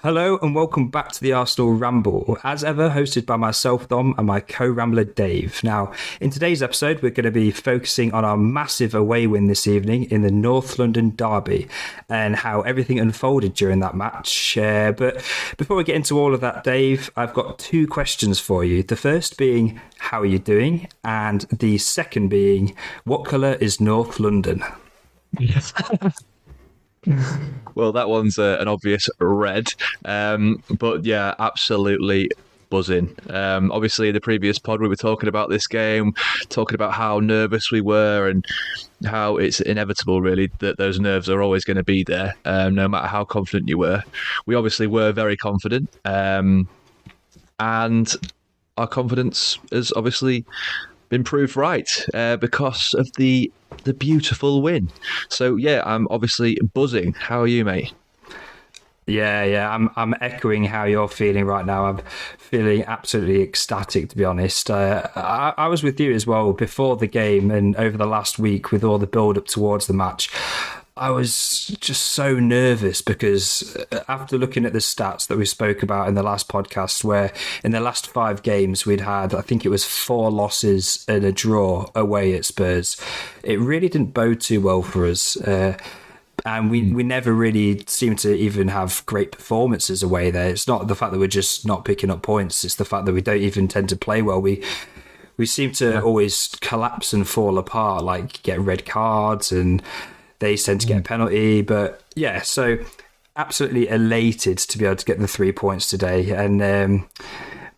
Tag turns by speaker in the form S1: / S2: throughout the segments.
S1: Hello and welcome back to the Arsenal Ramble, as ever hosted by myself, Dom, and my co-rambler, Dave. Now, in today's episode, we're going to be focusing on our massive away win this evening in the North London derby and how everything unfolded during that match. But before we get into all of that, Dave, I've got two questions for you. The first being, how are you doing? And the second being, what colour is North London?
S2: Well, that one's an obvious red. But yeah, absolutely buzzing. Obviously, in the previous pod, we were talking about this game, talking about how nervous we were and how it's inevitable, really, that those nerves are always going to be there, no matter how confident you were. We obviously were very confident. And our confidence has obviously been proved right because of the beautiful win. So yeah, I'm obviously buzzing. How are you, mate?
S1: Yeah, I'm echoing how you're feeling right now. I'm feeling absolutely ecstatic, to be honest. I was with you as well before the game and over the last week with all the build up towards the match. I was just so nervous because after looking at the stats that we spoke about in the last podcast, where in the last 5 games we'd had, I think it was 4 losses and a draw away at Spurs, it really didn't bode too well for us. And we never really seem to even have great performances away there. It's not the fact that we're just not picking up points, it's the fact that we don't even tend to play well. We seem to always collapse and fall apart, like get red cards, and they tend to get a penalty. But yeah, so absolutely elated to be able to get the 3 points today and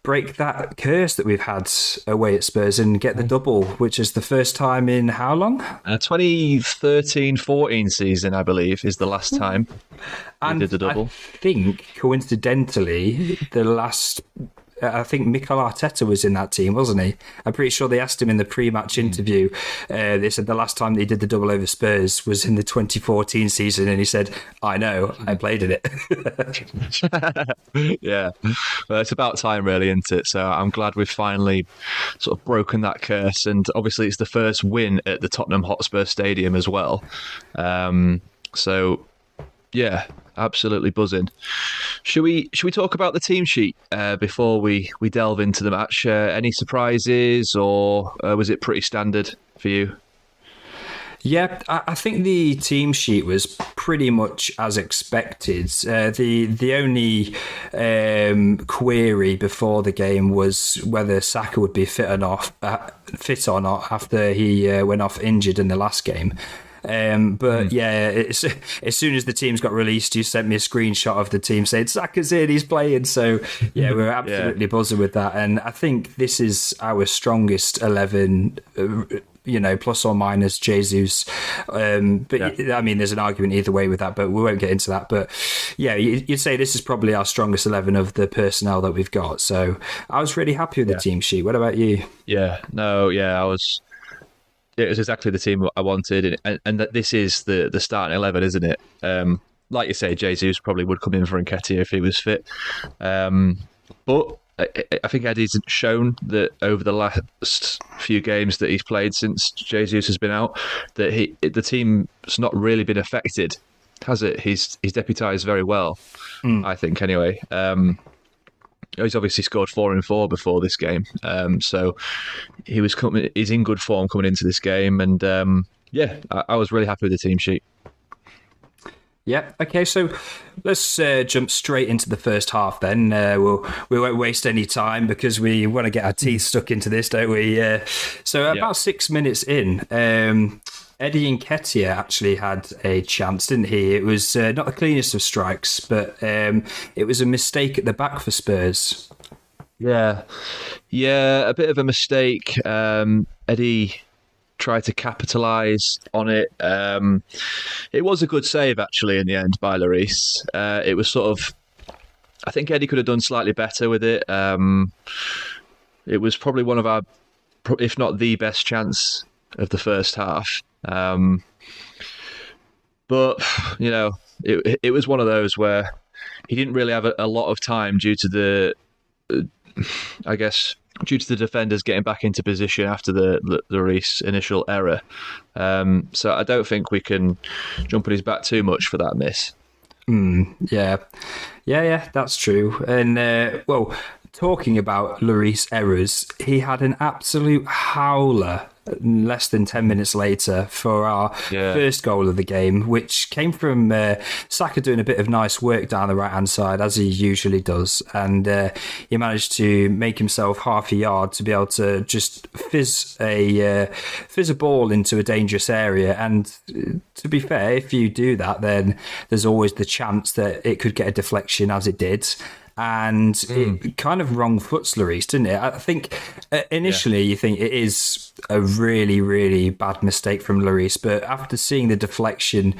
S1: break that curse that we've had away at Spurs and get the double, which is the first time in how long?
S2: 2013-14 season, I believe, is the last time we did the double.
S1: I think, coincidentally, I think Mikel Arteta was in that team, wasn't he? I'm pretty sure they asked him in the pre-match interview. They said the last time they did the double over Spurs was in the 2014 season, and he said, I know, I played in it.
S2: Yeah, well, it's about time, really, isn't it? So I'm glad we've finally sort of broken that curse, and obviously it's the first win at the Tottenham Hotspur Stadium as well. So yeah, absolutely buzzing. Should we talk about the team sheet before we delve into the match? Any surprises, or was it pretty standard for you?
S1: Yeah, I think the team sheet was pretty much as expected. The only query before the game was whether Saka would be fit or not after he went off injured in the last game. But yeah, as soon as the teams got released, you sent me a screenshot of the team saying Saka's in, he's playing. So yeah, we're absolutely buzzing with that. And I think this is our strongest 11, plus or minus Jesus. I mean, there's an argument either way with that, but we won't get into that. But yeah, you'd say this is probably our strongest 11 of the personnel that we've got. So I was really happy with the team sheet. What about you?
S2: It was exactly the team I wanted, and that this is the starting 11, isn't it? Like you say, Jesus probably would come in for Nketiah if he was fit. But I think Eddie's shown that over the last few games that he's played since Jesus has been out, that the team's not really been affected, has it? He's deputised very well, I think, anyway. He's obviously scored 4 in 4 before this game, so he's in good form coming into this game, and I was really happy with the team sheet.
S1: Yeah, okay, so let's jump straight into the first half then. We won't waste any time because we want to get our teeth stuck into this, don't we? So about 6 minutes in, Eddie Nketiah actually had a chance, didn't he? It was not the cleanest of strikes, but it was a mistake at the back for Spurs.
S2: Yeah, a bit of a mistake. Eddie tried to capitalise on it. It was a good save, actually, in the end by Lloris. It was sort of... I think Eddie could have done slightly better with it. It was probably one of our, if not the best chance of the first half. But, it was one of those where he didn't really have a lot of time due to the defenders getting back into position after the Reece initial error. So I don't think we can jump on his back too much for that miss.
S1: Yeah. Yeah, that's true. And well, talking about Lloris errors, he had an absolute howler less than 10 minutes later for our
S2: Yeah.
S1: first goal of the game, which came from Saka doing a bit of nice work down the right hand side, as he usually does. And he managed to make himself half a yard to be able to just fizz a ball into a dangerous area. And to be fair, if you do that, then there's always the chance that it could get a deflection, as it did. And it kind of wrong foots Lloris, didn't it? I think initially you think it is a really, really bad mistake from Lloris, but after seeing the deflection,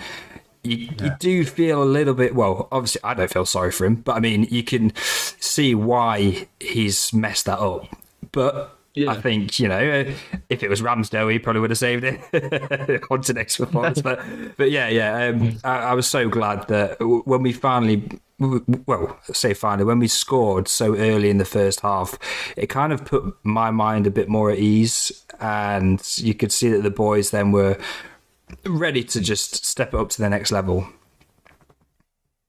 S1: you do feel a little bit, well, obviously I don't feel sorry for him, but I mean, you can see why he's messed that up. But I think, if it was Ramsdale, he probably would have saved it on to next performance. But I was so glad that when we finally, when we scored so early in the first half, it kind of put my mind a bit more at ease. And you could see that the boys then were ready to just step it up to the next level.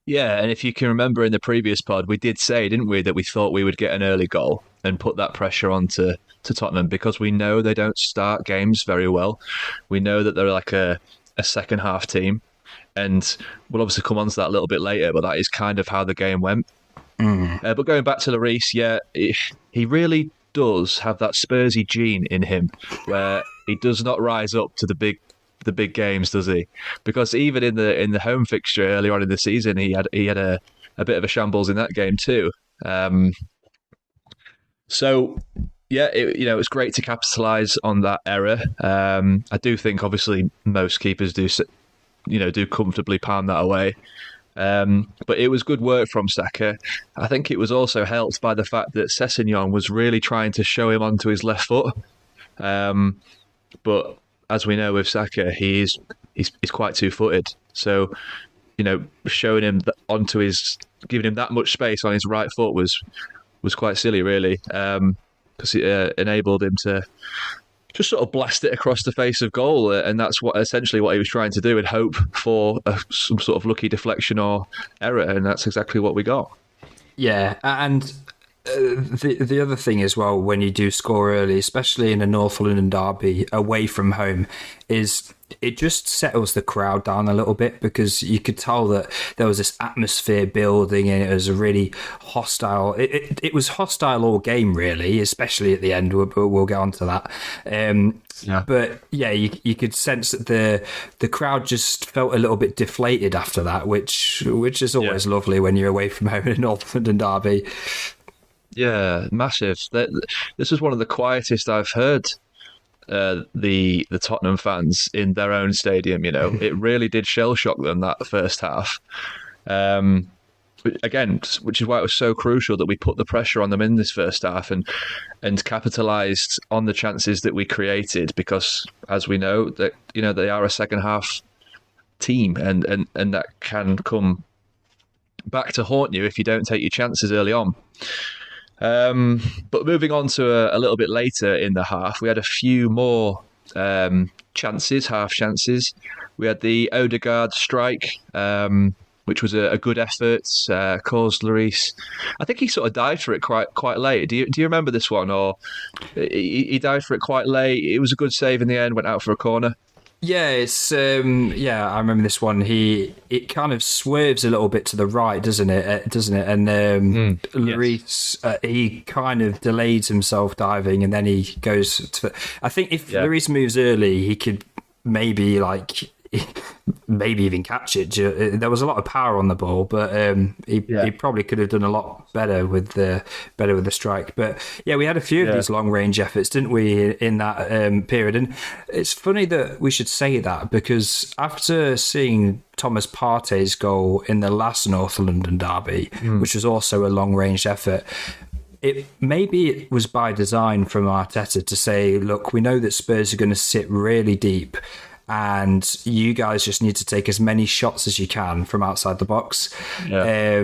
S2: Yeah, and if you can remember in the previous pod, we did say, didn't we, that we thought we would get an early goal and put that pressure onto Tottenham, because we know they don't start games very well. We know that they're like a second half team, and we'll obviously come on to that a little bit later, but that is kind of how the game went. But going back to Lloris, he really does have that Spursy gene in him, where he does not rise up to the big games, does he? Because even in the home fixture earlier on in the season, he had a bit of a shambles in that game too. It's great to capitalise on that error. I do think obviously most keepers do comfortably pound that away. But it was good work from Saka. I think it was also helped by the fact that Sessegnon was really trying to show him onto his left foot. But as we know with Saka, he's quite two-footed. So, showing him giving him that much space on his right foot was quite silly, really, because it enabled him to just sort of blast it across the face of goal, and that's essentially what he was trying to do, and hope for some sort of lucky deflection or error, and that's exactly what we got.
S1: Yeah, and the other thing as well, when you do score early, especially in a North London derby away from home, is it just settles the crowd down a little bit, because you could tell that there was this atmosphere building and it was a really hostile. It was hostile all game, really, especially at the end. We'll get on to that. But yeah, you could sense that the crowd just felt a little bit deflated after that, which is always lovely when you're away from home in a North London derby.
S2: Yeah, massive. This was one of the quietest I've heard the Tottenham fans in their own stadium. It really did shell shock them that first half. Again, which is why it was so crucial that we put the pressure on them in this first half and capitalised on the chances that we created, because as we know that they are a second half team, and that can come back to haunt you if you don't take your chances early on. But moving on to a little bit later in the half, we had a few more chances, half chances. We had the Odegaard strike, which was a good effort, caused Lloris. I think he sort of dived for it quite late. Do you remember this one? Or he dived for it quite late. It was a good save in the end, went out for a corner.
S1: Yeah, it's I remember this one. It kind of swerves a little bit to the right, doesn't it? And Lloris, he kind of delays himself diving, and then he goes to. I think if Lloris moves early, he could maybe even catch it. There was a lot of power on the ball, but he probably could have done a lot better with the strike. But yeah, we had a few of these long range efforts, didn't we, in that period? And it's funny that we should say that, because after seeing Thomas Partey's goal in the last North London derby, which was also a long range effort, it was by design from Arteta to say, look, we know that Spurs are going to sit really deep, and you guys just need to take as many shots as you can from outside the box.
S2: Yeah.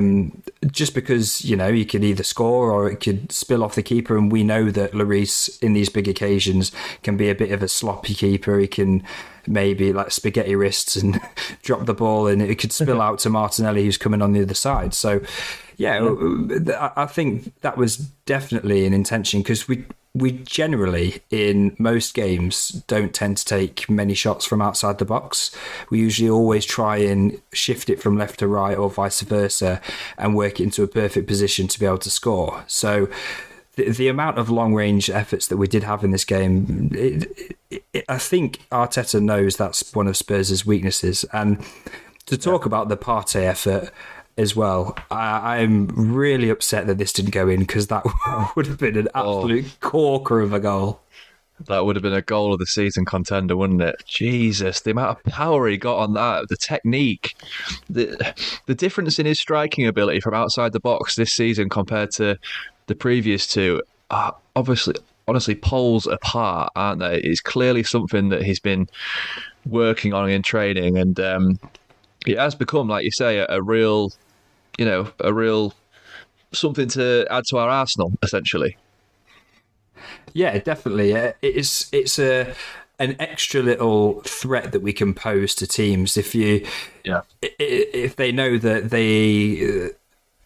S1: Just because, you could either score or it could spill off the keeper, and we know that Lloris, in these big occasions, can be a bit of a sloppy keeper. He can maybe like spaghetti wrists and drop the ball, and it could spill out to Martinelli, who's coming on the other side. So, I think that was definitely an intention, because we generally, in most games, don't tend to take many shots from outside the box. We usually always try and shift it from left to right or vice versa and work it into a perfect position to be able to score. So the amount of long-range efforts that we did have in this game, I think Arteta knows that's one of Spurs' weaknesses. And to talk about the Partey effort as well, I'm really upset that this didn't go in, because that would have been an absolute corker of a goal.
S2: That would have been a goal of the season contender, wouldn't it? Jesus, the amount of power he got on that, the technique, the difference in his striking ability from outside the box this season compared to the previous two are honestly poles apart, aren't they? It's clearly something that he's been working on in training, and it has become, like you say, a real something to add to our arsenal, essentially.
S1: Yeah, definitely. It's an extra little threat that we can pose to teams if they know that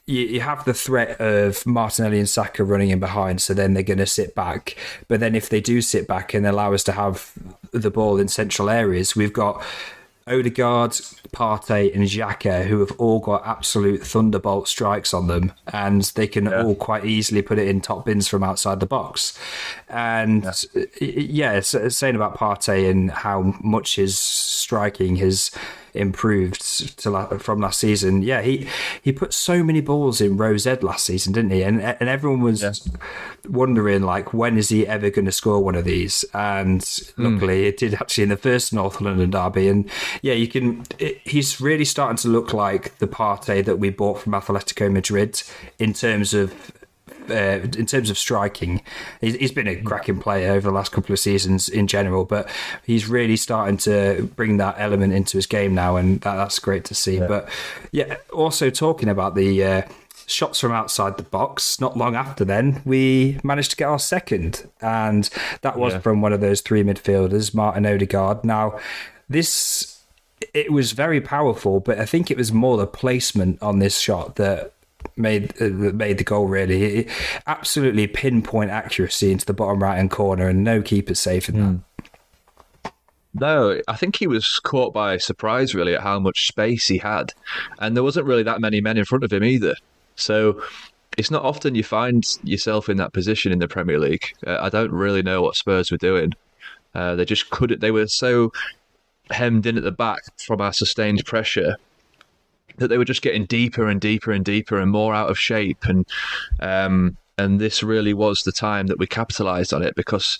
S1: you have the threat of Martinelli and Saka running in behind, so then they're going to sit back. But then if they do sit back and allow us to have the ball in central areas, we've got Odegaard, Partey and Xhaka, who have all got absolute thunderbolt strikes on them, and they can all quite easily put it in top bins from outside the box. And saying about Partey and how much his striking has improved from last season. Yeah, he put so many balls in Rose Ed last season, didn't he? And everyone was wondering, like, when is he ever going to score one of these? And luckily, it did actually in the first North London derby. And yeah, he's really starting to look like the Partey that we bought from Atletico Madrid in terms of striking. He's been a cracking player over the last couple of seasons in general, but he's really starting to bring that element into his game now, and that's great to see. But yeah, also talking about the shots from outside the box, not long after then, we managed to get our second, and that was from one of those three midfielders, Martin Odegaard. Now, it was very powerful, but I think it was more the placement on this shot that made the goal, really. Absolutely pinpoint accuracy into the bottom right hand corner, and no keeper safe in that.
S2: No, I think he was caught by surprise, really, at how much space he had, and there wasn't really that many men in front of him either. So it's not often you find yourself in that position in the Premier League. I don't really know what Spurs were doing. They just couldn't. They were so hemmed in at the back from our sustained pressure that they were just getting deeper and deeper and deeper and more out of shape. And this really was the time that we capitalised on it, because,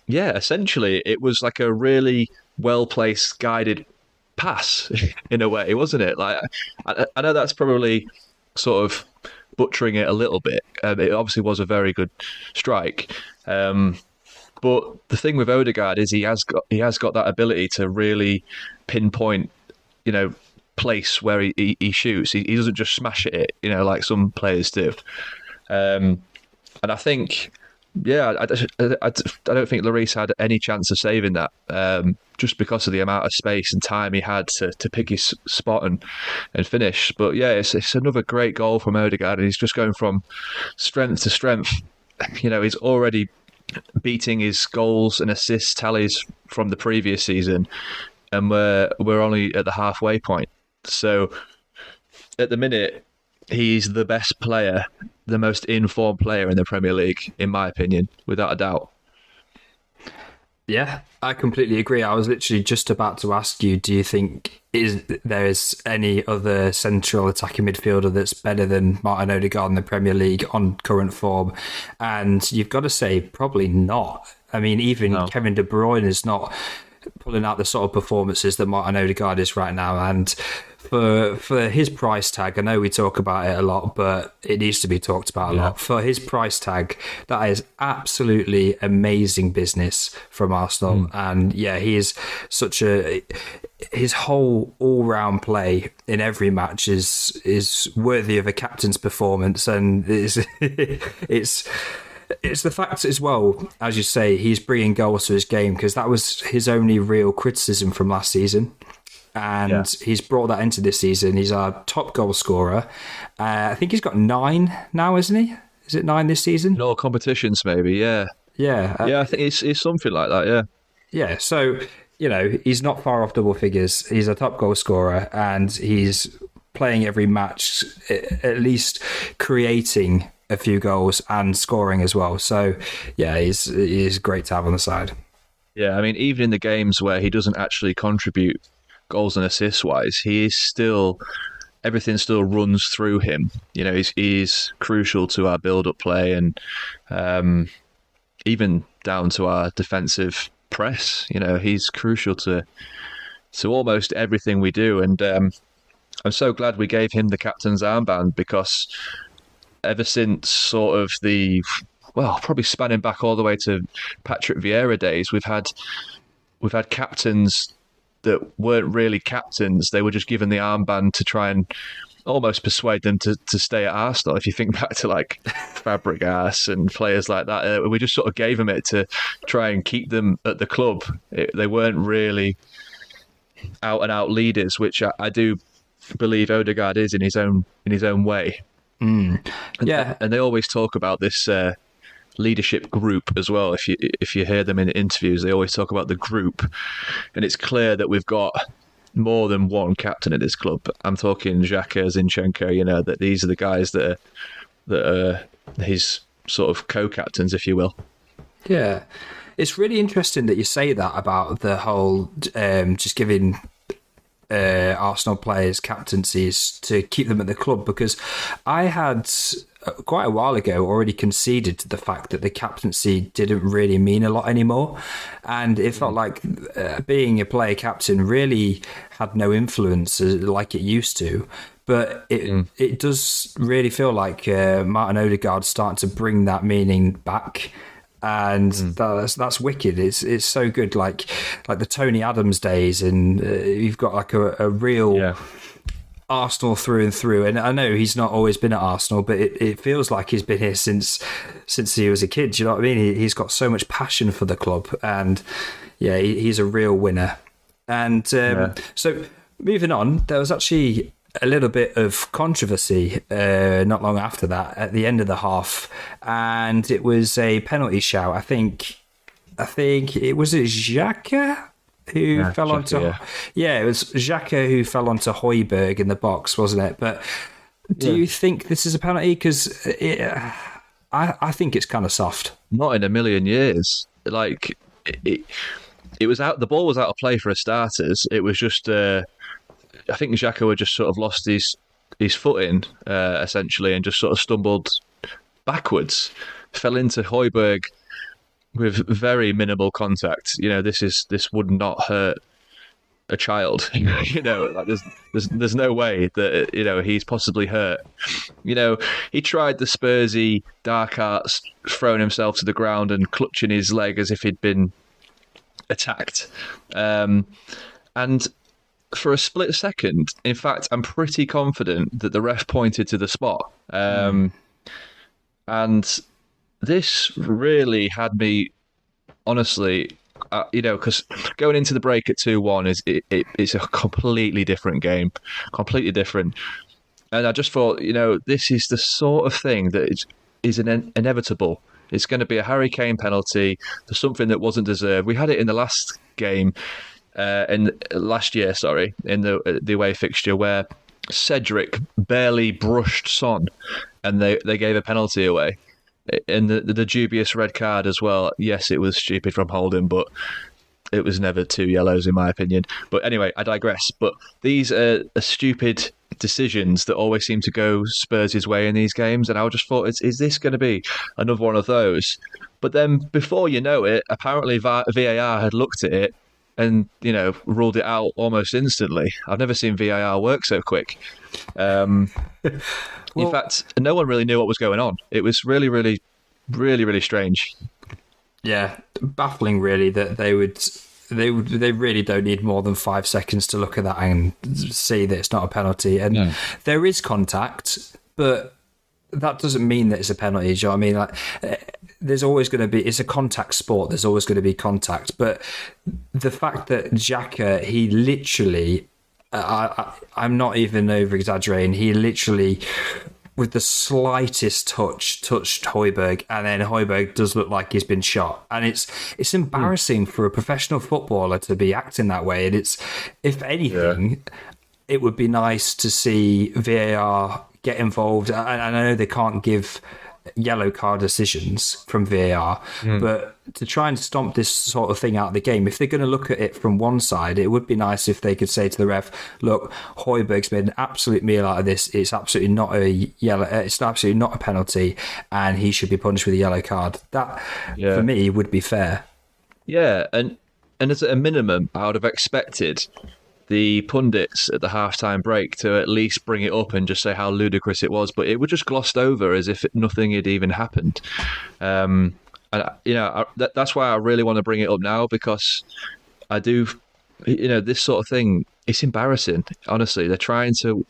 S2: essentially it was like a really well-placed, guided pass in a way, wasn't it? Like, I know that's probably sort of butchering it a little bit. It obviously was a very good strike. But the thing with Odegaard is he has got that ability to really pinpoint, place where he shoots. He doesn't just smash at it, like some players do. And I think, I don't think Lloris had any chance of saving that, just because of the amount of space and time he had to pick his spot and finish. But yeah, it's another great goal from Odegaard, and he's just going from strength to strength. He's already beating his goals and assist tallies from the previous season, and we're only at the halfway point. So at the minute, he's the best player, the most informed player in the Premier League, in my opinion, without a doubt.
S1: Yeah, I completely agree. I was literally just about to ask you, do you think there is any other central attacking midfielder that's better than Martin Odegaard in the Premier League on current form? And you've got to say, probably not. I mean, even Kevin De Bruyne is not pulling out the sort of performances that Martin Odegaard is right now. And for his price tag, I know we talk about it a lot, but it needs to be talked about a lot. For his price tag, that is absolutely amazing business from Arsenal. And yeah, he is such his whole all-round play in every match is worthy of a captain's performance, and it's the fact as well, as you say, he's bringing goals to his game, because that was his only real criticism from last season. And he's brought that into this season. He's our top goal scorer. I think he's got 9 now, isn't he? Is it 9 this season?
S2: In all competitions, maybe, yeah.
S1: Yeah.
S2: I think it's something like that, yeah.
S1: Yeah, so, he's not far off double figures. He's a top goal scorer, and he's playing every match, at least creating a few goals and scoring as well. So, yeah, he's great to have on the side.
S2: Yeah, I mean, even in the games where he doesn't actually contribute goals and assists wise, he is still, everything still runs through him. He's crucial to our build-up play, and even down to our defensive press. He's crucial to almost everything we do, and I'm so glad we gave him the captain's armband, because ever since sort of probably spanning back all the way to Patrick Vieira days, we've had captains that weren't really captains. They were just given the armband to try and almost persuade them to stay at Arsenal. If you think back to like Fabregas and players like that, we just sort of gave them it to try and keep them at the club. They weren't really out and out leaders, which I do believe Odegaard is in his own way.
S1: Yeah,
S2: and they always talk about this leadership group as well. If you hear them in interviews, they always talk about the group, and it's clear that we've got more than one captain at this club. I'm talking Xhaka, Zinchenko. That these are the guys that are his sort of co-captains, if you will.
S1: Yeah, it's really interesting that you say that about the whole just giving Arsenal players captaincies to keep them at the club, because I had quite a while ago already conceded to the fact that the captaincy didn't really mean a lot anymore, and it felt like being a player captain really had no influence like it used to. But it does really feel like Martin Odegaard's starting to bring that meaning back. And that's wicked. It's so good, like the Tony Adams days, and you've got like a real Arsenal through and through. And I know he's not always been at Arsenal, but it feels like he's been here since he was a kid. Do you know what I mean? He's got so much passion for the club, and he's a real winner. And so moving on, there was actually a little bit of controversy not long after that at the end of the half, and it was a penalty shout. I think it was Xhaka who fell onto it was Xhaka who fell onto Højbjerg in the box, wasn't it? But do you think this is a penalty? Because I think it's kind of soft.
S2: Not in a million years. Like it was out. The ball was out of play for starters. It was just. I think Xhaka had just sort of lost his footing, essentially, and just sort of stumbled backwards, fell into Højbjerg with very minimal contact. This would not hurt a child. Like there's no way that he's possibly hurt. He tried the Spursy dark arts, throwing himself to the ground and clutching his leg as if he'd been attacked, and for a split second, in fact, I'm pretty confident that the ref pointed to the spot. And this really had me, honestly, because going into the break at 2-1 it's a completely different game, completely different. And I just thought, this is the sort of thing that is inevitable. It's going to be a Harry Kane penalty for something that wasn't deserved. We had it in the last game. Last year, in the away fixture, where Cedric barely brushed Son, and they gave a penalty away, and the dubious red card as well. Yes, it was stupid from Holding, but it was never 2 yellows in my opinion. But anyway, I digress. But these are stupid decisions that always seem to go Spurs' way in these games, and I just thought, is this going to be another one of those? But then, before you know it, apparently VAR had looked at it and ruled it out almost instantly. I've never seen VAR work so quick. In fact, no one really knew what was going on. It was really, really, really, really strange.
S1: Yeah, baffling really that they really don't need more than 5 seconds to look at that and see that it's not a penalty. And there is contact, but that doesn't mean that it's a penalty. Do you know what I mean? Like, there's always going to be, it's a contact sport. There's always going to be contact. But the fact that Xhaka, he literally, I'm not even over exaggerating, he literally, with the slightest touch, touched Højbjerg, and then Højbjerg does look like he's been shot. And it's embarrassing for a professional footballer to be acting that way. And it's, if anything, it would be nice to see VAR get involved. And I know they can't give yellow card decisions from VAR, but to try and stomp this sort of thing out of the game, if they're going to look at it from one side, it would be nice if they could say to the ref, look, Højbjerg's made an absolute meal out of this. It's absolutely not it's absolutely not a penalty, and he should be punished with a yellow card. That, for me, would be fair.
S2: Yeah, and as a minimum, I would have expected the pundits at the halftime break to at least bring it up and just say how ludicrous it was, but it was just glossed over as if nothing had even happened. And that's why I really want to bring it up now, because I do, this sort of thing, it's embarrassing. Honestly, they're trying to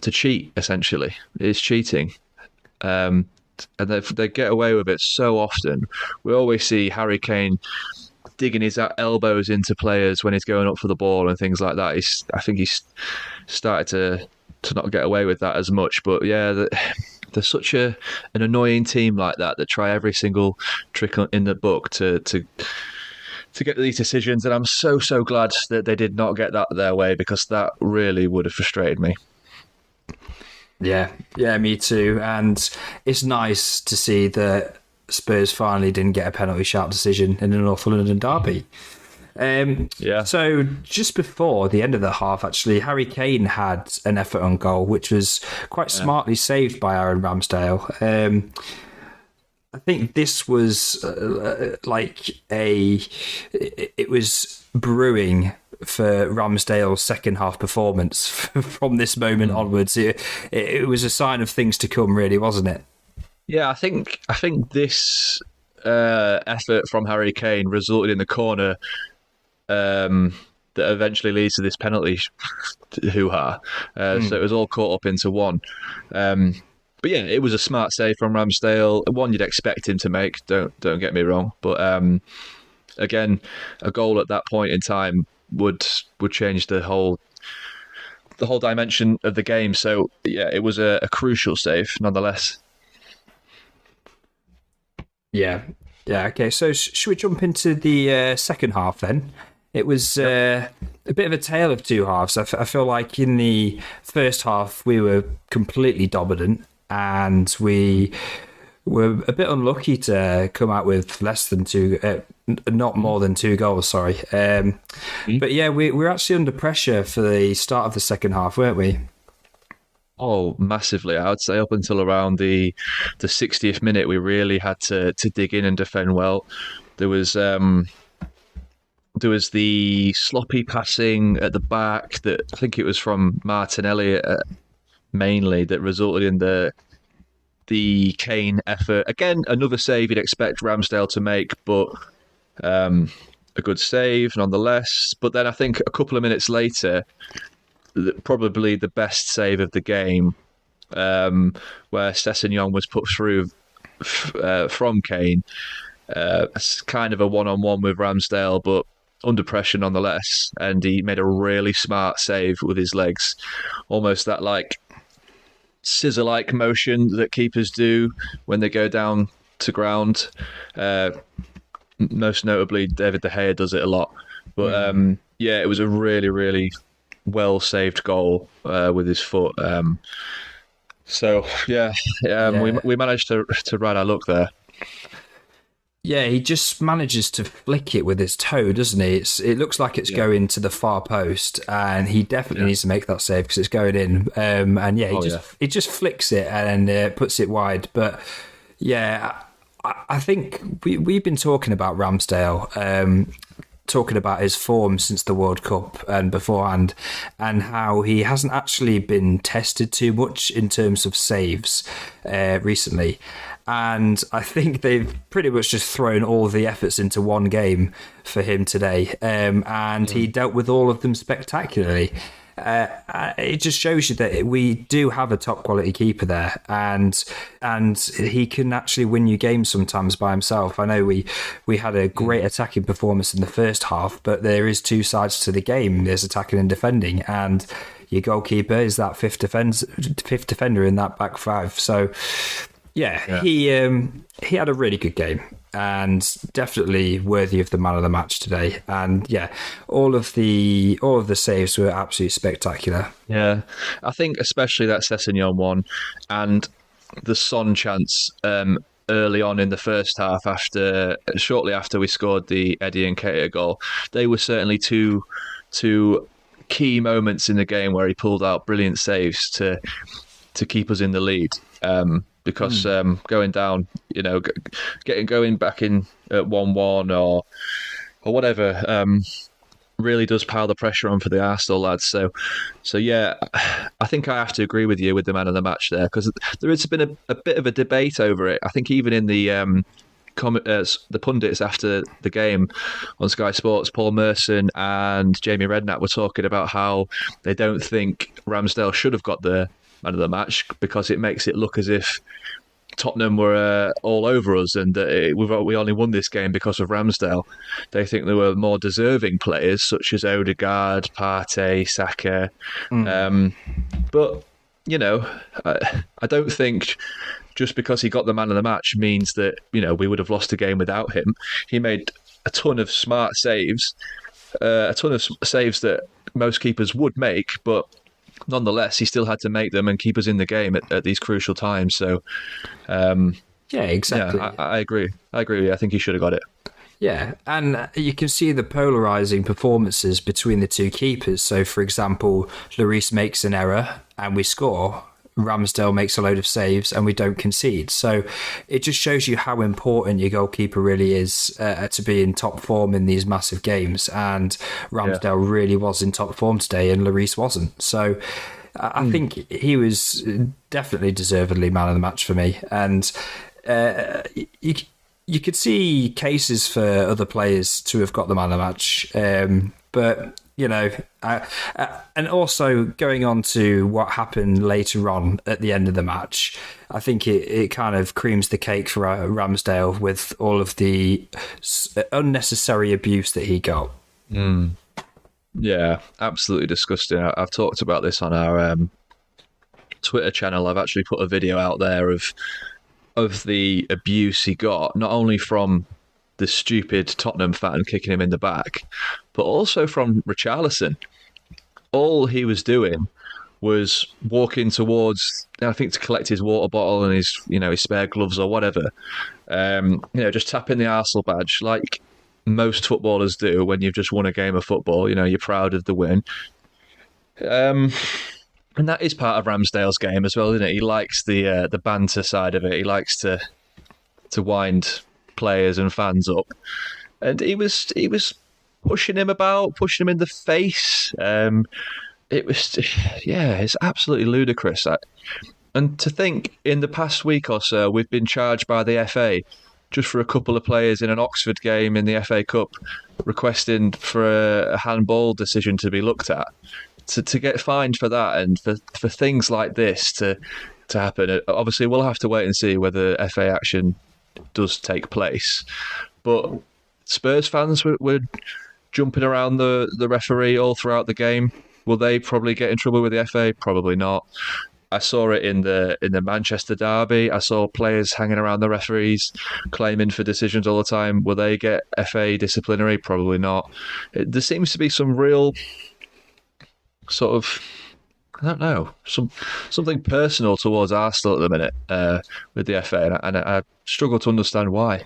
S2: cheat. Essentially, it's cheating. And they get away with it so often. We always see Harry Kane digging his elbows into players when he's going up for the ball and things like that. I think he's started to not get away with that as much. But yeah, there's such an annoying team like that try every single trick in the book to get these decisions. And I'm so glad that they did not get that their way, because that really would have frustrated me.
S1: Yeah, me too. And it's nice to see that Spurs finally didn't get a penalty sharp decision in the North London derby. So just before the end of the half, actually, Harry Kane had an effort on goal, which was quite smartly saved by Aaron Ramsdale. I think this was it was brewing for Ramsdale's second half performance from this moment onwards. It was a sign of things to come, really, wasn't it?
S2: Yeah, I think this effort from Harry Kane resulted in the corner that eventually leads to this penalty hoo-ha. So it was all caught up into one. But yeah, it was a smart save from Ramsdale. One you'd expect him to make. Don't get me wrong. But again, a goal at that point in time would change the whole dimension of the game. So yeah, it was a crucial save nonetheless. Yeah.
S1: Okay, so should we jump into the second half then? It was a bit of a tale of two halves. I feel like in the first half we were completely dominant, and we were a bit unlucky to come out with not more than 2 goals. Sorry, but yeah, we were actually under pressure for the start of the second half, weren't we?
S2: Oh, massively. I would say up until around the 60th minute, we really had to dig in and defend well. There was the sloppy passing at the back that I think it was from Martinelli mainly that resulted in the Kane effort. Again, another save you'd expect Ramsdale to make, but a good save nonetheless. But then I think a couple of minutes later, probably the best save of the game, where Sessegnon was put through from Kane. Kind of a one-on-one with Ramsdale, but under pressure nonetheless. And he made a really smart save with his legs. Almost that scissor-like motion that keepers do when they go down to ground. Most notably, David De Gea does it a lot. But yeah, it was a really, really well-saved goal with his foot. So, we managed to ride our luck there.
S1: Yeah, he just manages to flick it with his toe, doesn't he? It looks like it's going to the far post, and he definitely needs to make that save because it's going in. And he just flicks it and puts it wide. But yeah, I think we've been talking about Ramsdale, talking about his form since the World Cup and beforehand, and how he hasn't actually been tested too much in terms of saves recently. And I think they've pretty much just thrown all the efforts into one game for him today. And he dealt with all of them spectacularly. It just shows you that we do have a top quality keeper there, and he can actually win you games sometimes by himself. I know we had a great attacking performance in the first half, but there is two sides to the game. There's attacking and defending, and your goalkeeper is that fifth defender in that back five. So yeah. He had a really good game and definitely worthy of the man of the match today. And yeah, all of the saves were absolutely spectacular.
S2: Yeah, I think especially that Sessegnon one and the Son chance early on in the first half, shortly after we scored the Eddie Nketiah goal. They were certainly two key moments in the game where he pulled out brilliant saves to keep us in the lead. Because going down, going back in at 1-1 or whatever, really does pile the pressure on for the Arsenal lads. So yeah, I think I have to agree with you with the man of the match there, because there has been a bit of a debate over it. I think even in the pundits after the game on Sky Sports, Paul Merson and Jamie Redknapp were talking about how they don't think Ramsdale should have got the man of the match because it makes it look as if Tottenham were all over us and we only won this game because of Ramsdale. They think there were more deserving players such as Odegaard, Partey, Saka. But, I don't think just because he got the man of the match means that, we would have lost a game without him. He made a ton of smart saves, that most keepers would make, but nonetheless, he still had to make them and keep us in the game at these crucial times. So,
S1: yeah, exactly.
S2: Yeah, I agree. I think he should have got it.
S1: Yeah, and you can see the polarising performances between the two keepers. So, for example, Lloris makes an error and we score. Ramsdale makes a load of saves and we don't concede. So it just shows you how important your goalkeeper really is to be in top form in these massive games. And Ramsdale really was in top form today and Lloris wasn't. So I think he was definitely deservedly man of the match for me. And you could see cases for other players to have got the man of the match. But and also going on to what happened later on at the end of the match, I think it kind of creams the cake for Ramsdale with all of the unnecessary abuse that he got.
S2: Yeah, absolutely disgusting. I've talked about this on our Twitter channel. I've actually put a video out there of the abuse he got, not only from the stupid Tottenham fan kicking him in the back, but also from Richarlison. All he was doing was walking towards, I think, to collect his water bottle and his spare gloves or whatever. Just tapping the Arsenal badge like most footballers do when you've just won a game of football. You're proud of the win. And that is part of Ramsdale's game as well, isn't it? He likes the banter side of it. He likes to wind players and fans up, and he was pushing him about, pushing him in the face. It's absolutely ludicrous. And to think in the past week or so, we've been charged by the FA just for a couple of players in an Oxford game in the FA Cup requesting for a handball decision to be looked at, to get fined for that, and for things like this to happen. Obviously, we'll have to wait and see whether FA action does take place. But Spurs fans were jumping around the referee all throughout the game. Will they probably get in trouble with the FA? Probably not. I saw it in the Manchester derby. I saw players hanging around the referees, claiming for decisions all the time. Will they get FA disciplinary? Probably not. There seems to be some real sort of, I don't know, something personal towards Arsenal at the minute with the FA, and I struggle to understand why.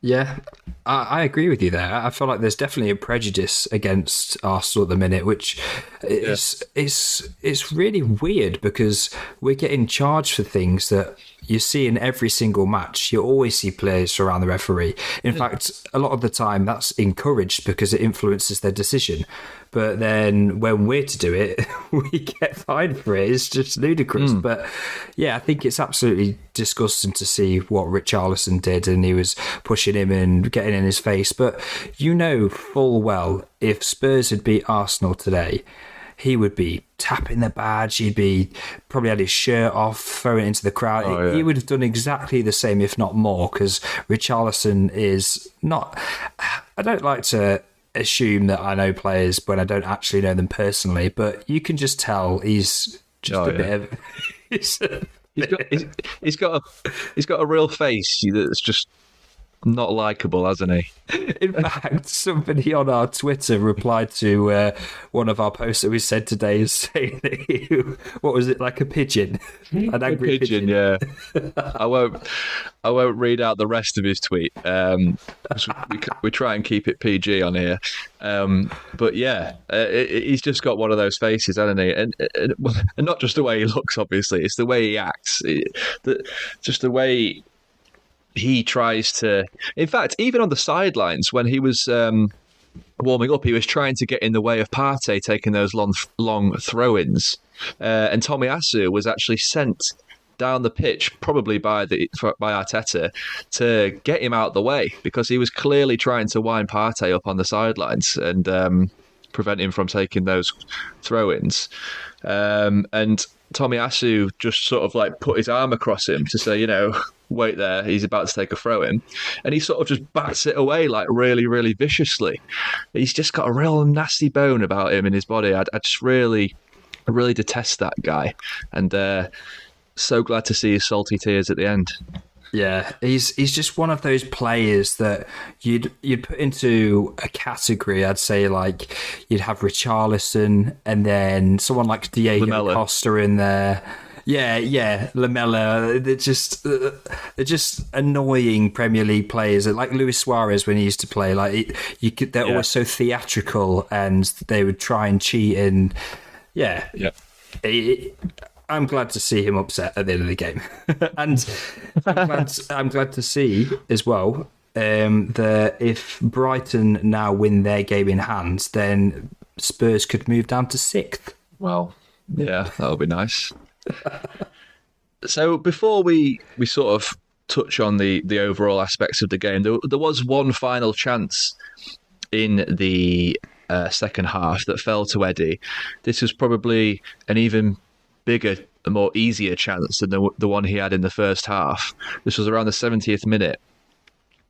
S1: Yeah, I agree with you there. I feel like there's definitely a prejudice against Arsenal at the minute, which
S2: Yeah.
S1: is it's really weird because we're getting charged for things that you see in every single match. You always see players surround the referee. In fact, a lot of the time that's encouraged because it influences their decision. But then when we're to do it, we get fined for it. It's just ludicrous. But yeah, I think it's absolutely disgusting to see what Richarlison did, and he was pushing him and getting in his face. But you know full well if Spurs had beat Arsenal today, he would be tapping the badge. He'd be probably had his shirt off, throwing it into the crowd.
S2: Oh, yeah.
S1: He would have done exactly the same, if not more, because Richarlison is not. I don't like to assume that I know players when I don't actually know them personally, but you can just tell he's just bit of.
S2: He's got a real face that's just not likable, hasn't he?
S1: In fact, somebody on our Twitter replied to one of our posts that we said today, saying that what was it, like a pigeon, an angry pigeon?
S2: Yeah. I won't read out the rest of his tweet. We try and keep it PG on here, but yeah, he's just got one of those faces, hasn't he? And not just the way he looks, obviously, it's the way he acts, just the way he tries to. In fact, even on the sidelines when he was warming up, he was trying to get in the way of Partey taking those long throw-ins, and Tomiyasu was actually sent down the pitch, probably by Arteta, to get him out the way because he was clearly trying to wind Partey up on the sidelines and prevent him from taking those throw-ins. And Tomiyasu just sort of like put his arm across him to say, wait there, he's about to take a throw in. And he sort of just bats it away like really, really viciously. He's just got a real nasty bone about him in his body. I just really detest that guy. And so glad to see his salty tears at the end.
S1: Yeah, he's just one of those players that you'd put into a category. I'd say like you'd have Richarlison and then someone like Diego Costa in there. Yeah, Lamella. They're just annoying Premier League players. Like Luis Suarez when he used to play. Like they're always so theatrical and they would try and cheat. And yeah. I'm glad to see him upset at the end of the game, and I'm glad to see as well that if Brighton now win their game in hand, then Spurs could move down to 6th.
S2: Well, yeah, that would be nice. So before we sort of touch on the overall aspects of the game, there was one final chance in the second half that fell to Eddie. This was probably an even bigger, a more easier chance than the one he had in the first half. This was around the 70th minute.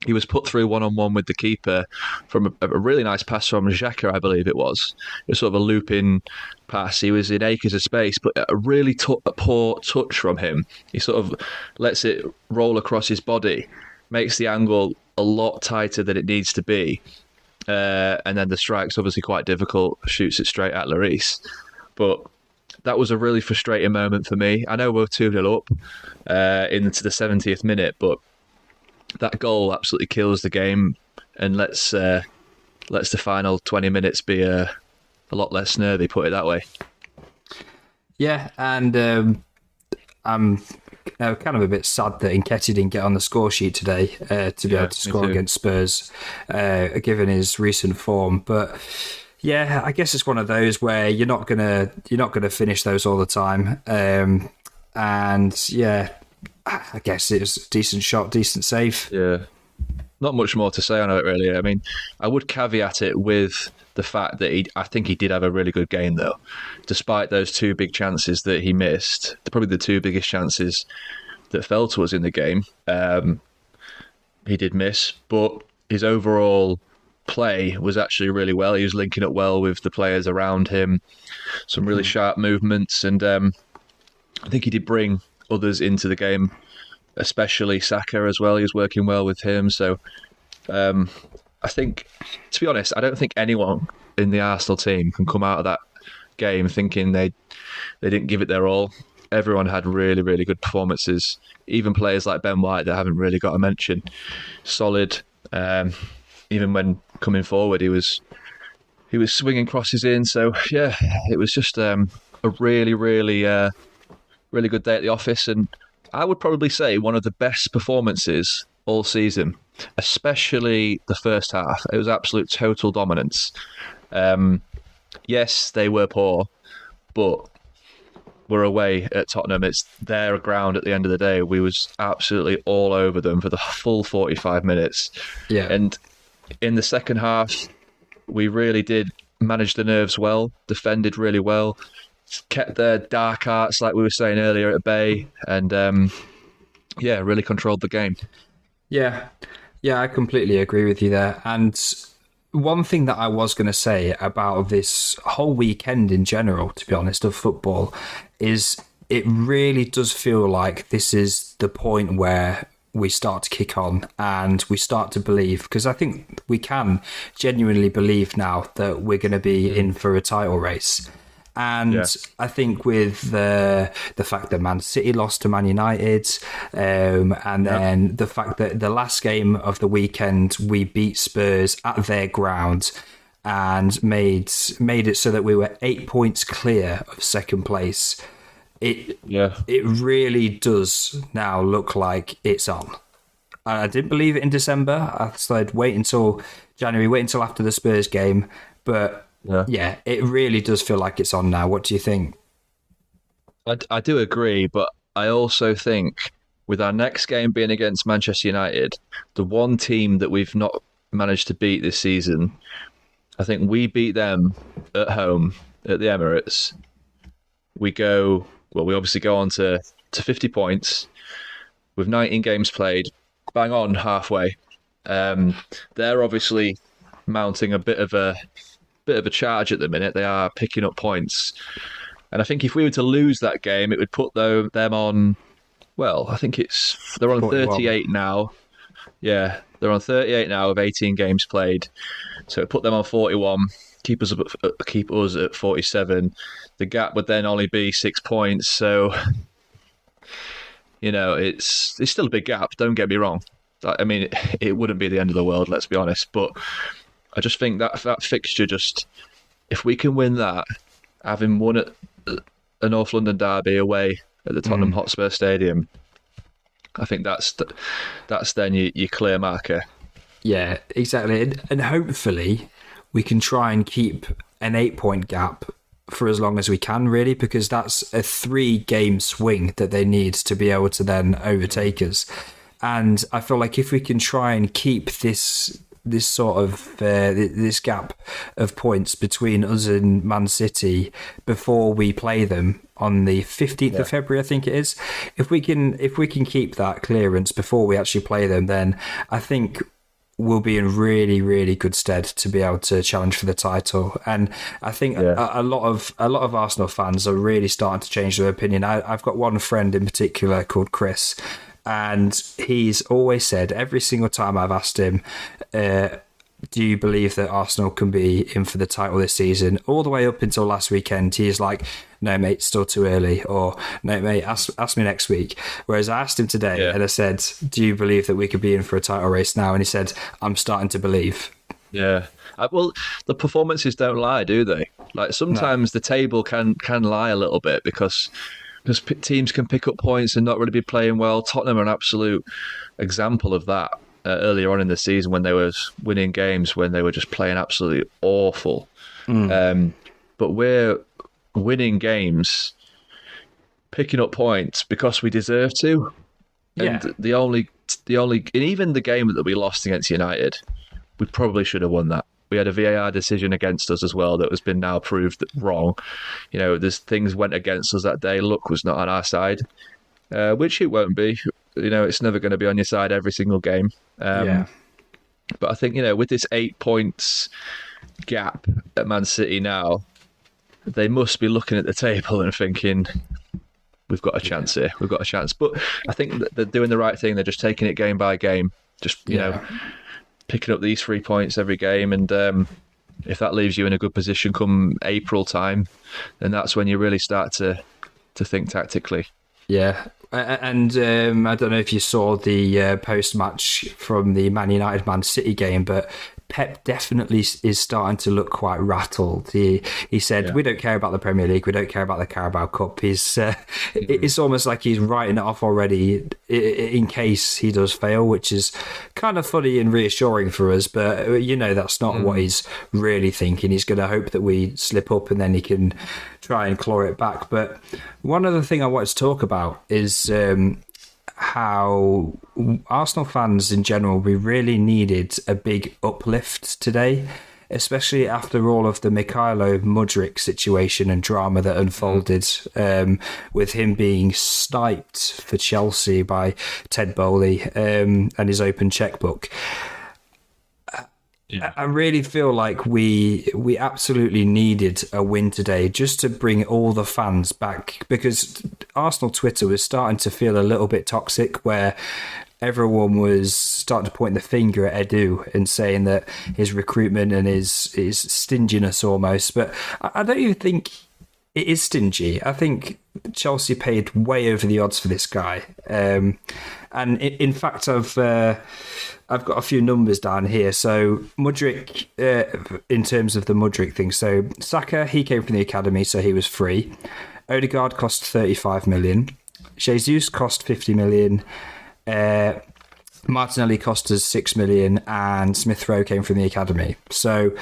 S2: He was put through one-on-one with the keeper from a really nice pass from Xhaka, I believe it was. It was sort of a looping pass. He was in acres of space, but a really poor touch from him. He sort of lets it roll across his body, makes the angle a lot tighter than it needs to be. And then the strike's obviously quite difficult, shoots it straight at Lloris. But that was a really frustrating moment for me. I know we're 2-0 up into the 70th minute, but that goal absolutely kills the game and lets the final 20 minutes be a lot less nervy, put it that way.
S1: Yeah, and I'm kind of a bit sad that Nketiah didn't get on the score sheet today to be able to score against Spurs, given his recent form. But yeah, I guess it's one of those where you're not gonna finish those all the time. And yeah, I guess it was a decent shot, decent save.
S2: Yeah, not much more to say on it really. I mean, I would caveat it with the fact that I think he did have a really good game though, despite those two big chances that he missed. Probably the two biggest chances that fell to us in the game. He did miss, but his overall play was actually really well. He was linking up well with the players around him, some really sharp movements, and I think he did bring others into the game, especially Saka as well. He was working well with him. So I think, to be honest, I don't think anyone in the Arsenal team can come out of that game thinking they didn't give it their all. Everyone had really, really good performances. Even players like Ben White that haven't really got a mention. Solid. Even when coming forward, he was swinging crosses in. So yeah, it was just a really, really, really good day at the office, and I would probably say one of the best performances all season, especially the first half. It was absolute total dominance. Yes, they were poor, but we're away at Tottenham. It's their ground at the end of the day. We was absolutely all over them for the full 45 minutes.
S1: Yeah.
S2: And in the second half, we really did manage the nerves well, defended really well, kept their dark arts, like we were saying earlier, at bay, and really controlled the game.
S1: Yeah. Yeah, I completely agree with you there. And one thing that I was going to say about this whole weekend in general, to be honest, of football, is it really does feel like this is the point where we start to kick on and we start to believe, because I think we can genuinely believe now that we're going to be in for a title race. And I think with the fact that Man City lost to Man United, and then the fact that the last game of the weekend we beat Spurs at their ground and made it so that we were 8 points clear of second place. It really does now look like it's on. I didn't believe it in December. I said wait until January, wait until after the Spurs game, but. Yeah, it really does feel like it's on now. What do you think?
S2: I do agree, but I also think with our next game being against Manchester United, the one team that we've not managed to beat this season, I think we beat them at home at the Emirates. We obviously go on to 50 points with 19 games played, bang on halfway. They're obviously mounting a bit of a charge at the minute. They are picking up points. And I think if we were to lose that game, it would put them on, well, I think they're on 38 now. Yeah, they're on 38 now of 18 games played. So it put them on 41, keep us at 47. The gap would then only be 6 points. So, it's still a big gap, don't get me wrong. I mean, it wouldn't be the end of the world, let's be honest. But I just think that fixture, if we can win that, having won at a North London derby away at the Tottenham Hotspur Stadium, I think that's then your clear marker.
S1: Yeah, exactly. And hopefully we can try and keep an 8-point gap for as long as we can, really, because that's a 3-game swing that they need to be able to then overtake us. And I feel like if we can try and keep this sort of this gap of points between us and Man City before we play them on the 15th of February, I think it is. If we can keep that clearance before we actually play them, then I think we'll be in really, really good stead to be able to challenge for the title. And I think a lot of Arsenal fans are really starting to change their opinion. I've got one friend in particular called Chris, and he's always said, every single time I've asked him, do you believe that Arsenal can be in for the title this season? All the way up until last weekend, he's like, no, mate, it's still too early. Or, no, mate, ask me next week. Whereas I asked him today and I said, do you believe that we could be in for a title race now? And he said, I'm starting to believe.
S2: Yeah. Well, the performances don't lie, do they? Like sometimes the table can lie a little bit because teams can pick up points and not really be playing well. Tottenham are an absolute example of that earlier on in the season when they were winning games, when they were just playing absolutely awful. But we're winning games, picking up points because we deserve to. And the only, and even the game that we lost against United, we probably should have won that. We had a VAR decision against us as well that has been now proved wrong. There's things went against us that day. Luck was not on our side, which it won't be. It's never going to be on your side every single game. But I think, with this 8 points gap at Man City now, they must be looking at the table and thinking, we've got a chance here. We've got a chance. But I think that they're doing the right thing. They're just taking it game by game. Just, picking up these 3 points every game, and if that leaves you in a good position come April time, then that's when you really start to think tactically.
S1: Yeah. And I don't know if you saw the post-match from the Man United-Man City game, but Pep definitely is starting to look quite rattled. He said,
S2: Yeah.
S1: "We don't care about the Premier League. We don't care about the Carabao Cup."
S2: Mhm.
S1: It's almost like he's writing it off already in case he does fail, which is kind of funny and reassuring for us. But that's not what
S2: Mm.
S1: he's really thinking. He's going to hope that we slip up and then he can try and claw it back. But one other thing I wanted to talk about is how Arsenal fans in general, we really needed a big uplift today, especially after all of the Mikhailo Mudryk situation and drama that unfolded, with him being sniped for Chelsea by Ted Bowley and his open checkbook.
S2: Yeah.
S1: I really feel like we absolutely needed a win today just to bring all the fans back, because Arsenal Twitter was starting to feel a little bit toxic, where everyone was starting to point the finger at Edu and saying that his recruitment and his stinginess almost. But I don't even think it is stingy. I think Chelsea paid way over the odds for this guy. And in fact, I've got a few numbers down here. So Mudryk, in terms of the Mudryk thing, so Saka, he came from the academy, so he was free. Odegaard cost 35 million. Jesus cost 50 million. Martinelli cost us 6 million, and Smith Rowe came from the academy. So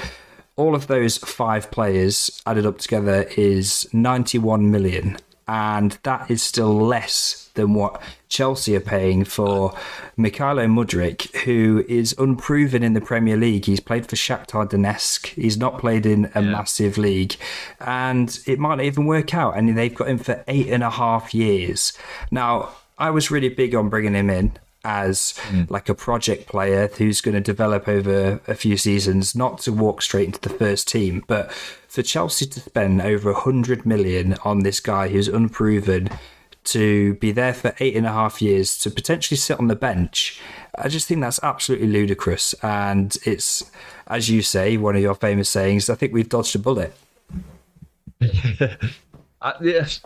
S1: all of those 5 players added up together is 91 million. And that is still less than what Chelsea are paying for Mikhailo Mudryk, who is unproven in the Premier League. He's played for Shakhtar Donetsk. He's not played in a massive league. And it might not even work out. And they've got him for 8.5 years. Now, I was really big on bringing him in as like a project player who's going to develop over a few seasons, not to walk straight into the first team. But for Chelsea to spend over 100 million on this guy who's unproven, to be there for 8.5 years, to potentially sit on the bench, I just think that's absolutely ludicrous. And it's, as you say, one of your famous sayings, I think we've dodged a bullet.
S2: Yes,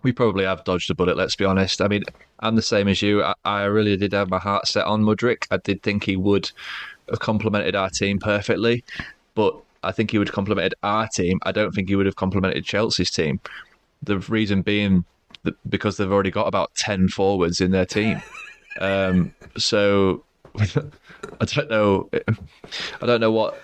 S2: we probably have dodged a bullet, let's be honest. I mean, I'm the same as you. I really did have my heart set on Mudryk. I did think he would have complemented our team perfectly, but I think he would have complemented our team. I don't think he would have complemented Chelsea's team. The reason being that because they've already got about 10 forwards in their team. So I don't know. I don't know what.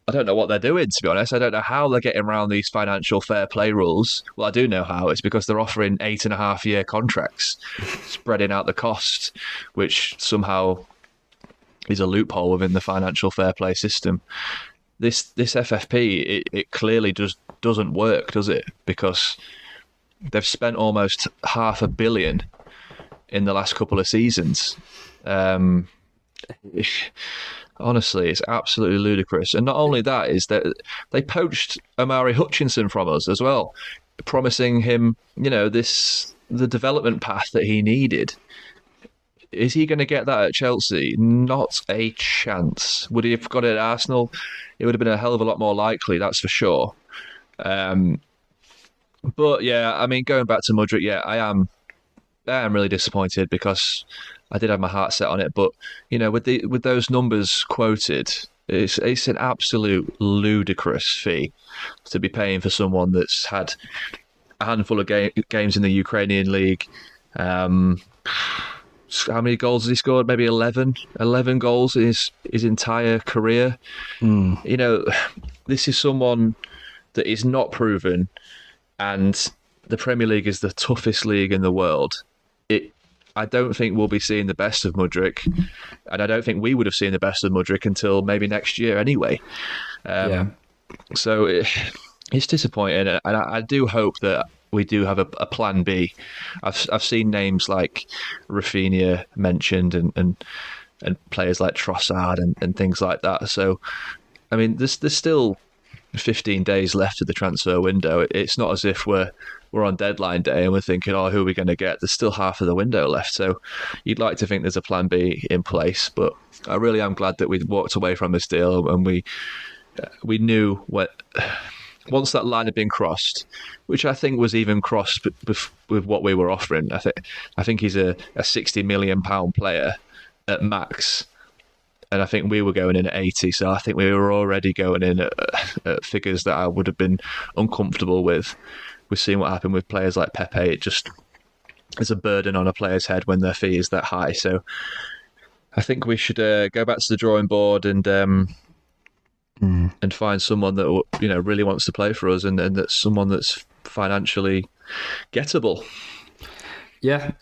S2: I don't know what they're doing, to be honest. I don't know how they're getting around these financial fair play rules. Well, I do know how. It's because they're offering 8.5 year contracts, spreading out the cost, which somehow is a loophole within the financial fair play system. This FFP, it clearly just doesn't work, does it? Because they've spent almost £500 million in the last couple of seasons. Honestly, it's absolutely ludicrous. And not only that, is that they poached Omari Hutchinson from us as well, promising him, the development path that he needed. Is he going to get that at Chelsea? Not a chance. Would he have got it at Arsenal? It would have been a hell of a lot more likely, that's for sure. But yeah, I mean, going back to Mudryk, yeah, I am really disappointed because I did have my heart set on it. But with those numbers quoted, it's an absolute ludicrous fee to be paying for someone that's had a handful of games in the Ukrainian league. How many goals has he scored? Maybe 11 goals in his entire career. This is someone that is not proven, and the Premier League is the toughest league in the world. I don't think we'll be seeing the best of Mudryk, and I don't think we would have seen the best of Mudryk until maybe next year anyway. So it's disappointing, and I do hope that we do have a plan B. I've seen names like Rafinha mentioned and players like Trossard and things like that. So, I mean, there's still 15 days left of the transfer window. It's not as if we're on deadline day and we're thinking, oh, who are we going to get? There's still half of the window left. So you'd like to think there's a plan B in place. But I really am glad that we walked away from this deal and we knew once that line had been crossed, which I think was even crossed with what we were offering. I think he's a £60 million player at max, and I think we were going in at 80. So I think we were already going in at figures that I would have been uncomfortable with. We're seeing what happened with players like Pepe. It just is a burden on a player's head when their fee is that high. So I think we should go back to the drawing board and find someone that really wants to play for us, and that's someone that's financially gettable.
S1: Yeah,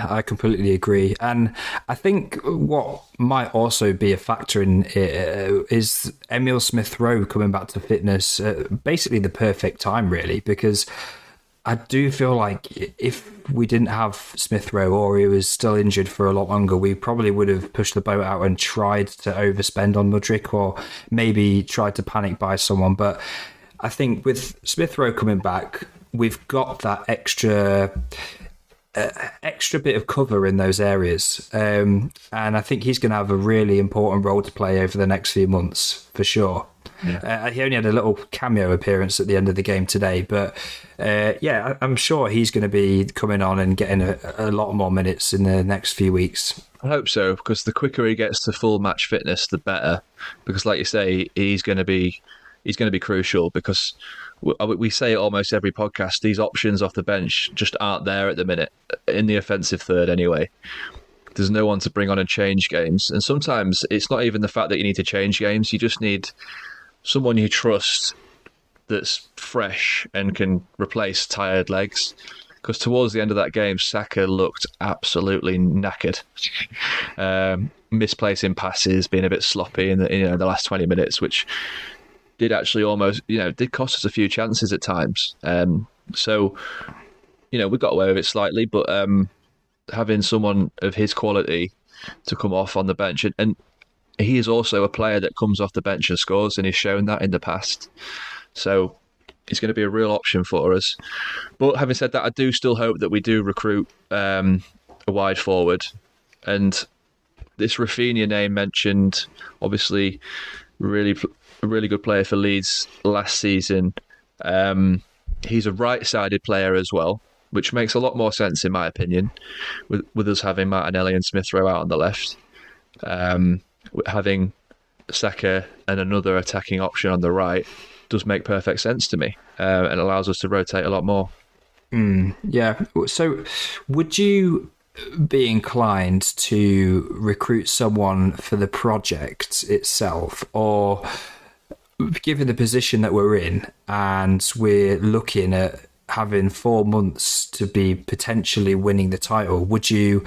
S1: I completely agree. And I think what might also be a factor in it is Emile Smith-Rowe coming back to fitness, basically the perfect time, really, because I do feel like if we didn't have Smith-Rowe or he was still injured for a lot longer, we probably would have pushed the boat out and tried to overspend on Mudryk, or maybe tried to panic buy someone. But I think with Smith-Rowe coming back, we've got that extra bit of cover in those areas. And I think he's going to have a really important role to play over the next few months, for sure. Yeah. He only had a little cameo appearance at the end of the game today, but I'm sure he's going to be coming on and getting a lot more minutes in the next few weeks.
S2: I hope so, because the quicker he gets to full match fitness, the better. Because, like you say, he's going to be crucial. Because we say it almost every podcast, these options off the bench just aren't there at the minute in the offensive third. Anyway, there's no one to bring on and change games, and sometimes it's not even the fact that you need to change games. You just need someone you trust that's fresh and can replace tired legs. Because towards the end of that game, Saka looked absolutely knackered, misplacing passes, being a bit sloppy in the last 20 minutes, which did actually almost did cost us a few chances at times. So we got away with it slightly, but having someone of his quality to come off on the bench, and he is also a player that comes off the bench and scores, and he's shown that in the past. So he's going to be a real option for us. But having said that, I do still hope that we do recruit a wide forward. And this Rafinha name mentioned, obviously, a really good player for Leeds last season. He's a right-sided player as well, which makes a lot more sense in my opinion, with us having Martinelli and Smith-Rowe out on the left. Having Saka and another attacking option on the right does make perfect sense to me, and allows us to rotate a lot more.
S1: Yeah. So would you be inclined to recruit someone for the project itself, or given the position that we're in and we're looking at having 4 months to be potentially winning the title, would you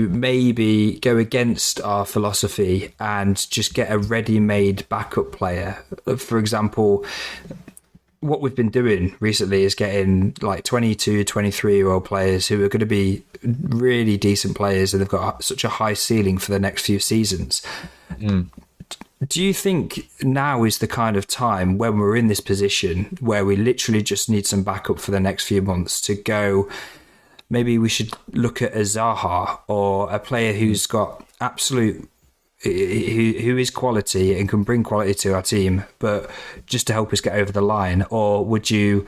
S1: maybe go against our philosophy and just get a ready-made backup player? For example, what we've been doing recently is getting like 22, 23-year-old players who are going to be really decent players, and they've got such a high ceiling for the next few seasons. Do you think now is the kind of time when we're in this position where we literally just need some backup for the next few months to go, maybe we should look at a Zaha or a player who's got who is quality and can bring quality to our team, but just to help us get over the line? Or would you...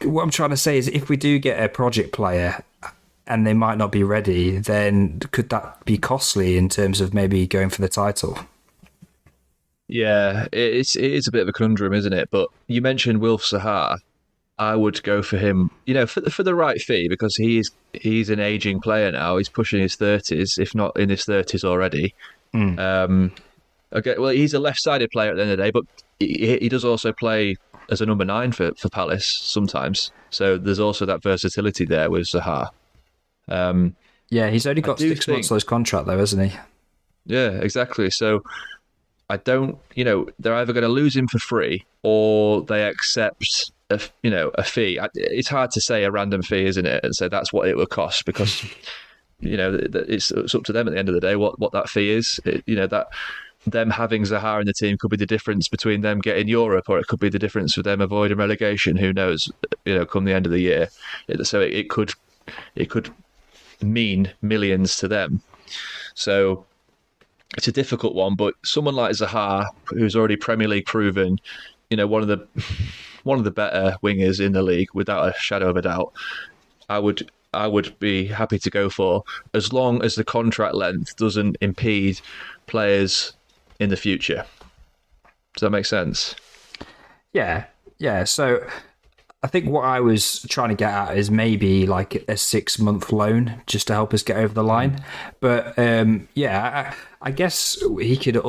S1: What I'm trying to say is, if we do get a project player and they might not be ready, then could that be costly in terms of maybe going for the title?
S2: Yeah, it is a bit of a conundrum, isn't it? But you mentioned Wilf Zaha. I would go for him, for the right fee, because he's an aging player now. He's pushing his 30s, if not in his 30s already. Okay, well, he's a left-sided player at the end of the day, but he does also play as a number 9 for Palace sometimes. So there's also that versatility there with Zaha.
S1: Yeah, he's only got 6 months on his contract, though, hasn't he?
S2: Yeah, exactly. So I don't, they're either going to lose him for free or they accept a fee. It's hard to say a random fee, isn't it? And so that's what it will cost, because it's up to them at the end of the day what that fee is. That them having Zaha in the team could be the difference between them getting Europe, or it could be the difference with them avoiding relegation. Who knows? Come the end of the year, so it could mean millions to them. So it's a difficult one, but someone like Zaha, who's already Premier League proven, one of the better wingers in the league, without a shadow of a doubt. I would be happy to go for, as long as the contract length doesn't impede players in the future. Does that make sense?
S1: Yeah, yeah. So I think what I was trying to get at is maybe like a 6-month loan just to help us get over the line. But I guess he could,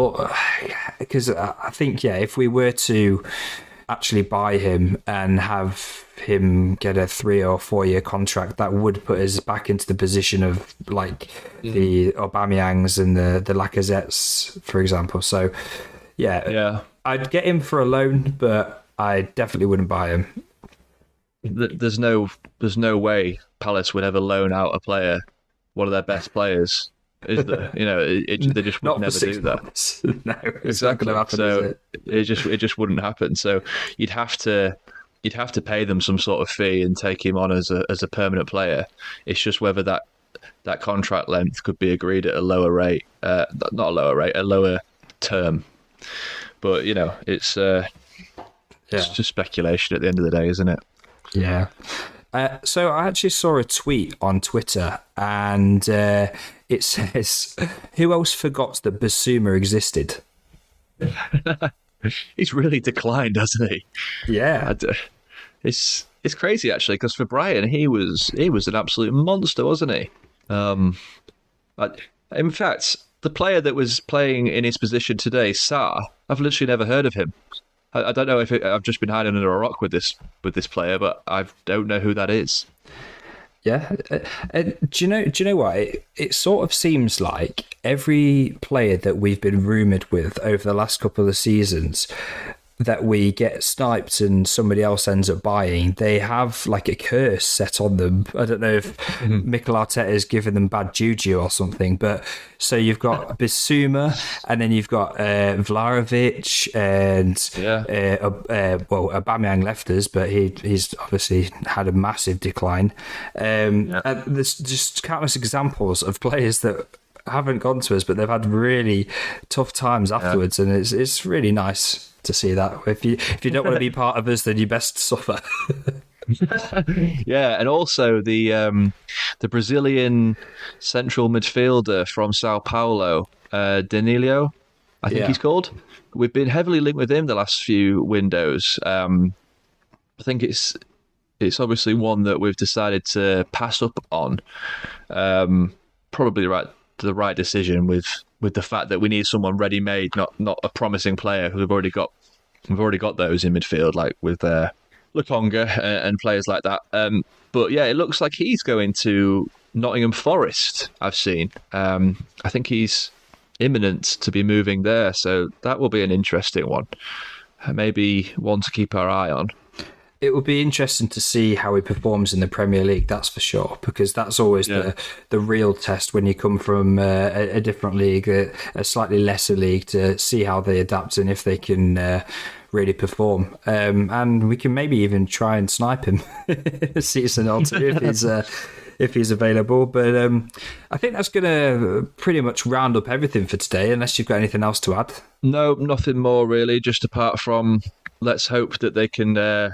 S1: because I think, if we were to actually buy him and have him get a 3 or 4 year contract, that would put us back into the position of like the Aubameyangs and the Lacazettes, for example. So I'd get him for a loan, but I definitely wouldn't buy him.
S2: There's no way Palace would ever loan out a player, one of their best players. Is there? They just would never do
S1: months.
S2: that.
S1: No, it's not going to happen.
S2: So it just wouldn't happen. So you'd have to pay them some sort of fee and take him on as a permanent player. It's just whether that contract length could be agreed at a lower rate, not a lower rate, a lower term. But it's just speculation at the end of the day, isn't it?
S1: Yeah. So I actually saw a tweet on Twitter, and it says, "Who else forgot that Basuma existed?"
S2: He's really declined, hasn't he?
S1: Yeah.
S2: It's crazy actually, because for Brighton he was an absolute monster, wasn't he? In fact, the player that was playing in his position today, Sarr, I've literally never heard of him. I don't know if I've just been hiding under a rock with this player, but I don't know who that is.
S1: Yeah, do you know what? It sort of seems like every player that we've been rumoured with over the last couple of seasons that we get sniped and somebody else ends up buying, they have like a curse set on them. I don't know if Mikel Arteta is giving them bad juju or something, but so you've got Bissouma, and then you've got Vlahovic, and Aubameyang left us, but he's obviously had a massive decline. And there's just countless examples of players that haven't gone to us, but they've had really tough times afterwards, and it's really nice to see that. If you don't want to be part of us, then you best suffer.
S2: Yeah, and also the Brazilian central midfielder from Sao Paulo, Danilo, I think he's called. We've been heavily linked with him the last few windows. I think it's obviously one that we've decided to pass up on. Probably the right decision with the fact that we need someone ready-made, not a promising player, because we've already got those in midfield, like with Lokonga and players like that. But yeah, it looks like he's going to Nottingham Forest. I've seen. I think he's imminent to be moving there, so that will be an interesting one. Maybe one to keep our eye on.
S1: It will be interesting to see how he performs in the Premier League, that's for sure, because that's always the real test when you come from a different league, a slightly lesser league, to see how they adapt and if they can really perform. And we can maybe even try and snipe him a season or two if he's available. But I think that's going to pretty much round up everything for today, unless you've got anything else to add.
S2: No, nothing more really, just apart from let's hope that they can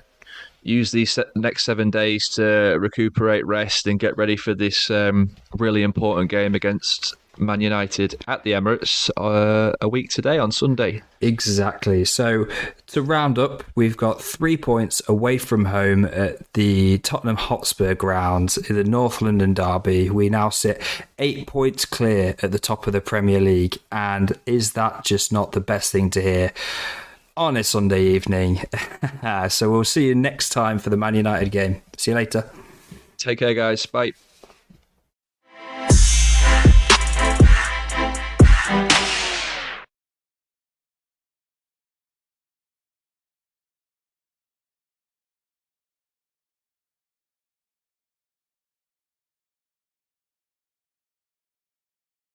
S2: use these next 7 days to recuperate, rest, and get ready for this really important game against Man United at the Emirates a week today on Sunday.
S1: Exactly. So to round up, we've got 3 points away from home at the Tottenham Hotspur ground in the North London derby. We now sit 8 points clear at the top of the Premier League. And is that just not the best thing to hear on a Sunday evening? So we'll see you next time for the Man United game. See you later.
S2: Take care, guys. Bye.